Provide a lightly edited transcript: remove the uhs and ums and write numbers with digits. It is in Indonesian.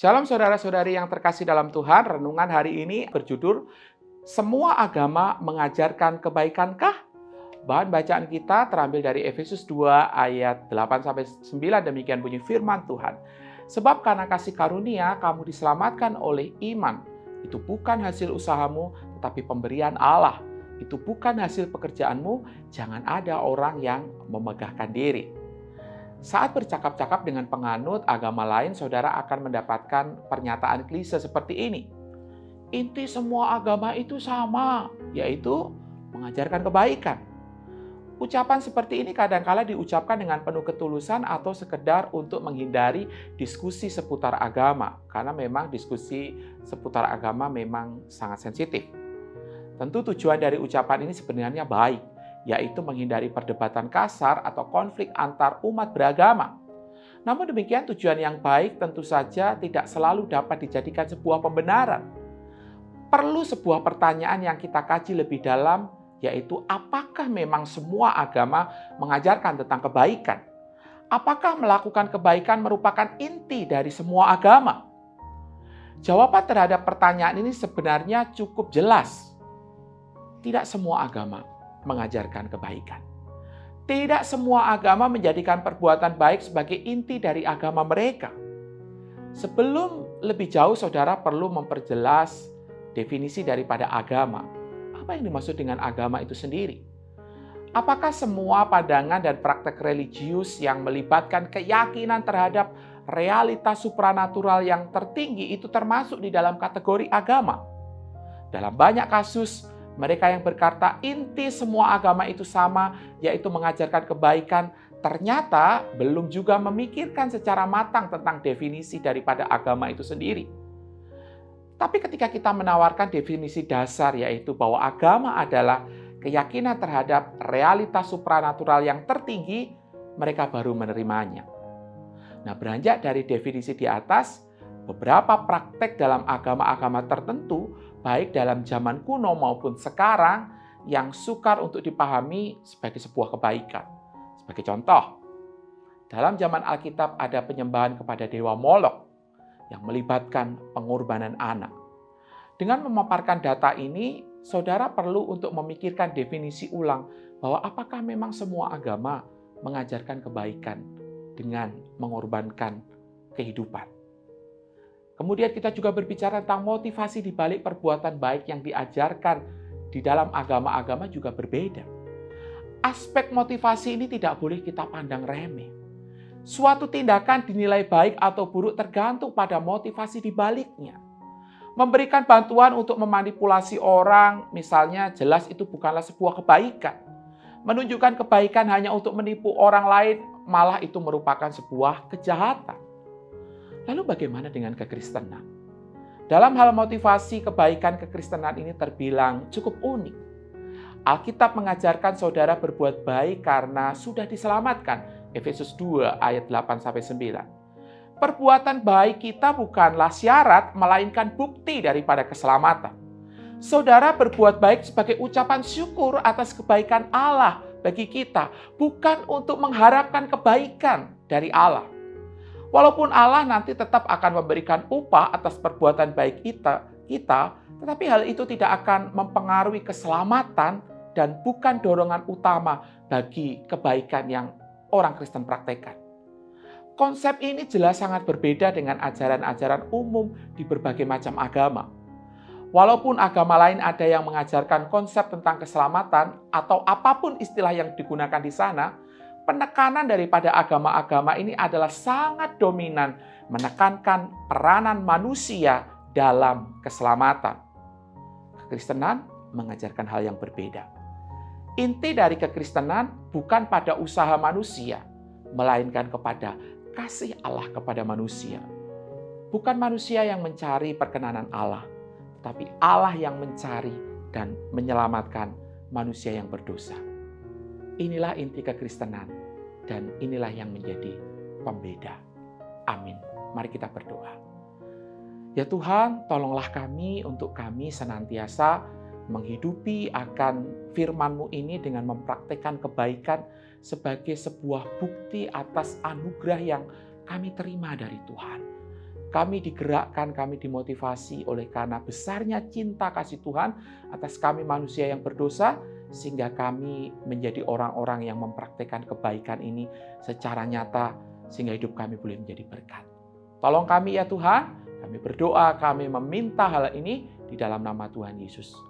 Shalom saudara-saudari yang terkasih dalam Tuhan, renungan hari ini berjudul Semua Agama Mengajarkan Kebaikankah? Bahan bacaan kita terambil dari Efesus 2 ayat 8-9, demikian bunyi firman Tuhan. Sebab karena kasih karunia kamu diselamatkan oleh iman. Itu bukan hasil usahamu, tetapi pemberian Allah. Itu bukan hasil pekerjaanmu, jangan ada orang yang memegahkan diri. Saat bercakap-cakap dengan penganut agama lain, saudara akan mendapatkan pernyataan klise seperti ini. Inti semua agama itu sama, yaitu mengajarkan kebaikan. Ucapan seperti ini kadang-kala diucapkan dengan penuh ketulusan atau sekedar untuk menghindari diskusi seputar agama, karena memang diskusi seputar agama memang sangat sensitif. Tentu tujuan dari ucapan ini sebenarnya baik, yaitu menghindari perdebatan kasar atau konflik antar umat beragama. Namun demikian tujuan yang baik tentu saja tidak selalu dapat dijadikan sebuah pembenaran. Perlu sebuah pertanyaan yang kita kaji lebih dalam, yaitu apakah memang semua agama mengajarkan tentang kebaikan? Apakah melakukan kebaikan merupakan inti dari semua agama? Jawaban terhadap pertanyaan ini sebenarnya cukup jelas. Tidak semua agama mengajarkan kebaikan. Tidak semua agama menjadikan perbuatan baik sebagai inti dari agama mereka. Sebelum lebih jauh, saudara perlu memperjelas definisi daripada agama. Apa yang dimaksud dengan agama itu sendiri? Apakah semua pandangan dan praktek religius yang melibatkan keyakinan terhadap realitas supranatural yang tertinggi itu termasuk di dalam kategori agama? Dalam banyak kasus, mereka yang berkata inti semua agama itu sama, yaitu mengajarkan kebaikan, ternyata belum juga memikirkan secara matang tentang definisi daripada agama itu sendiri. Tapi ketika kita menawarkan definisi dasar, yaitu bahwa agama adalah keyakinan terhadap realitas supranatural yang tertinggi, mereka baru menerimanya. Nah, beranjak dari definisi di atas, beberapa praktek dalam agama-agama tertentu, baik dalam zaman kuno maupun sekarang, yang sukar untuk dipahami sebagai sebuah kebaikan. Sebagai contoh, dalam zaman Alkitab ada penyembahan kepada Dewa Molok yang melibatkan pengorbanan anak. Dengan memaparkan data ini, saudara perlu untuk memikirkan definisi ulang bahwa apakah memang semua agama mengajarkan kebaikan dengan mengorbankan kehidupan. Kemudian kita juga berbicara tentang motivasi di balik perbuatan baik yang diajarkan di dalam agama-agama juga berbeda. Aspek motivasi ini tidak boleh kita pandang remeh. Suatu tindakan dinilai baik atau buruk tergantung pada motivasi di baliknya. Memberikan bantuan untuk memanipulasi orang, misalnya, jelas itu bukanlah sebuah kebaikan. Menunjukkan kebaikan hanya untuk menipu orang lain, malah itu merupakan sebuah kejahatan. Lalu bagaimana dengan kekristenan? Dalam hal motivasi, kebaikan kekristenan ini terbilang cukup unik. Alkitab mengajarkan saudara berbuat baik karena sudah diselamatkan. Efesus 2 ayat 8-9. Perbuatan baik kita bukanlah syarat, melainkan bukti daripada keselamatan. Saudara berbuat baik sebagai ucapan syukur atas kebaikan Allah bagi kita, bukan untuk mengharapkan kebaikan dari Allah. Walaupun Allah nanti tetap akan memberikan upah atas perbuatan baik kita, tetapi hal itu tidak akan mempengaruhi keselamatan dan bukan dorongan utama bagi kebaikan yang orang Kristen praktekkan. Konsep ini jelas sangat berbeda dengan ajaran-ajaran umum di berbagai macam agama. Walaupun agama lain ada yang mengajarkan konsep tentang keselamatan atau apapun istilah yang digunakan di sana, penekanan daripada agama-agama ini adalah sangat dominan menekankan peranan manusia dalam keselamatan. Kekristenan mengajarkan hal yang berbeda. Inti dari kekristenan bukan pada usaha manusia, melainkan kepada kasih Allah kepada manusia. Bukan manusia yang mencari perkenanan Allah, tetapi Allah yang mencari dan menyelamatkan manusia yang berdosa. Inilah inti kekristenan dan inilah yang menjadi pembeda. Amin. Mari kita berdoa. Ya Tuhan, tolonglah kami untuk kami senantiasa menghidupi akan firman-Mu ini dengan mempraktikkan kebaikan sebagai sebuah bukti atas anugerah yang kami terima dari Tuhan. kami digerakkan, kami dimotivasi oleh karena besarnya cinta kasih Tuhan atas kami manusia yang berdosa, sehingga kami menjadi orang-orang yang mempraktikkan kebaikan ini secara nyata, sehingga hidup kami boleh menjadi berkat. Tolong kami ya Tuhan, kami berdoa, kami meminta hal ini di dalam nama Tuhan Yesus.